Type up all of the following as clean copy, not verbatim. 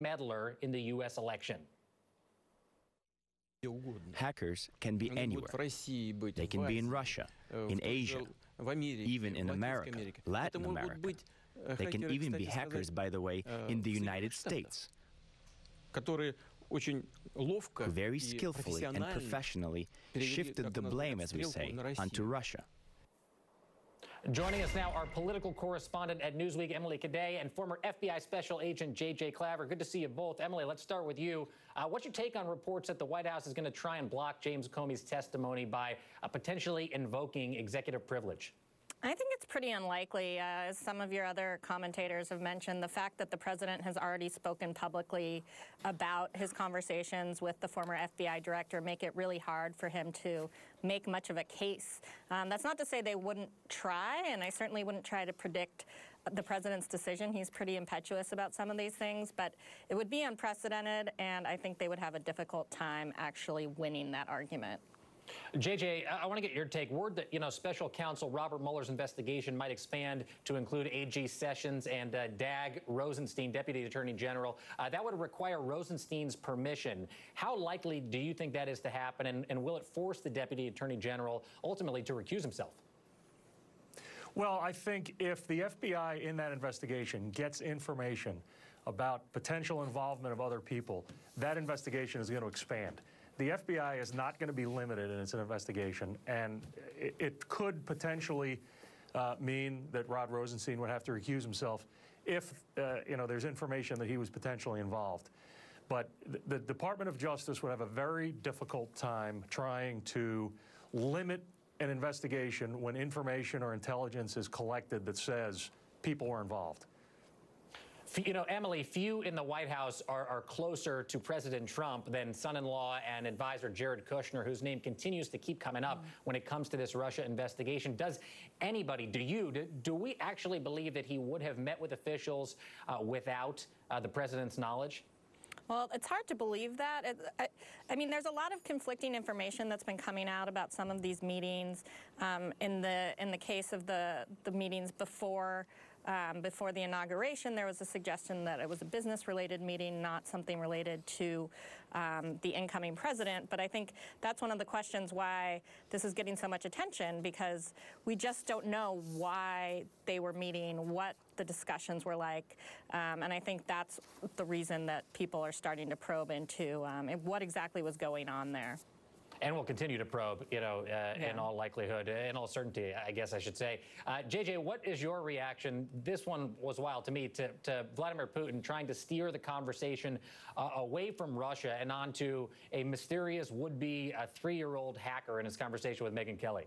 meddler in the U.S. election. Hackers can be anywhere. They can be in Russia, in Asia, even in America, Latin America. They can even be hackers, by the way, in the United States, who very skillfully and professionally shifted the blame, as we say, onto Russia. Joining us now, our political correspondent at Newsweek, Emily Cadet, and former FBI Special Agent J.J. Klaver. Good to see you both. Emily, let's start with you. What's your take on reports that the White House is going to try and block James Comey's testimony by potentially invoking executive privilege? I think it's pretty unlikely. As some of your other commentators have mentioned, the fact that the president has already spoken publicly about his conversations with the former FBI director make it really hard for him to make much of a case. That's not to say they wouldn't try, and I certainly wouldn't try to predict the president's decision. He's pretty impetuous about some of these things, but it would be unprecedented, and I think they would have a difficult time actually winning that argument. JJ, I want to get your take. Word that, special counsel Robert Mueller's investigation might expand to include AG Sessions and Dag Rosenstein, Deputy Attorney General. That would require Rosenstein's permission. How likely do you think that is to happen, and will it force the Deputy Attorney General ultimately to recuse himself? Well, I think if the FBI in that investigation gets information about potential involvement of other people, that investigation is going to expand. The FBI is not going to be limited in its investigation, and it could potentially mean that Rod Rosenstein would have to recuse himself if, there's information that he was potentially involved. But the Department of Justice would have a very difficult time trying to limit an investigation when information or intelligence is collected that says people were involved. Emily, few in the White House are closer to President Trump than son-in-law and advisor Jared Kushner, whose name continues to keep coming up when it comes to this Russia investigation. Does anybody, do we actually believe that he would have met with officials without the president's knowledge? Well, it's hard to believe that. I mean, there's a lot of conflicting information that's been coming out about some of these meetings. In the case of the meetings before the inauguration, there was a suggestion that it was a business-related meeting, not something related to the incoming president. But I think that's one of the questions why this is getting so much attention, because we just don't know why they were meeting, what the discussions were like. And I think that's the reason that people are starting to probe into what exactly was going on there. And we'll continue to probe, in all likelihood, in all certainty, I guess I should say. JJ, what is your reaction? This one was wild to me, to Vladimir Putin trying to steer the conversation away from Russia and onto a mysterious would-be 3-year-old hacker in his conversation with Megyn Kelly.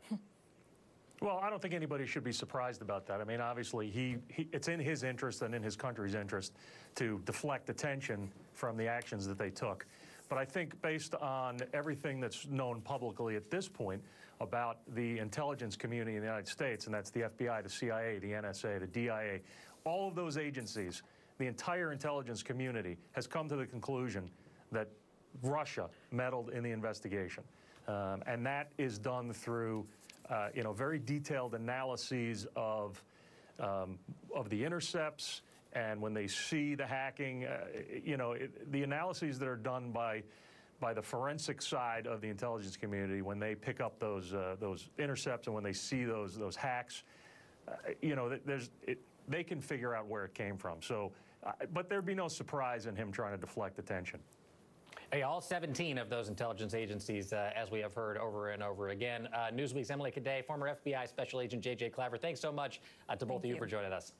Well, I don't think anybody should be surprised about that. I mean, obviously, it's in his interest and in his country's interest to deflect attention from the actions that they took. But I think based on everything that's known publicly at this point about the intelligence community in the United States, and that's the FBI, the CIA, the NSA, the DIA, all of those agencies, the entire intelligence community has come to the conclusion that Russia meddled in the investigation. And that is done through very detailed analyses of the intercepts, and when they see the hacking, the analyses that are done by the forensic side of the intelligence community, when they pick up those intercepts and when they see those hacks, they can figure out where it came from. So, but there'd be no surprise in him trying to deflect attention. Hey, all 17 of those intelligence agencies, as we have heard over and over again. Newsweek's Emily Cadet, former FBI Special Agent J.J. Klaver, thanks so much to both of you for joining us.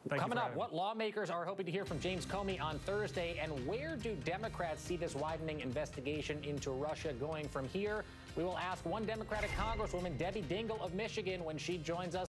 Coming up, what lawmakers are hoping to hear from James Comey on Thursday, and where do Democrats see this widening investigation into Russia going from here? We will ask one Democratic Congresswoman, Debbie Dingell of Michigan, when she joins us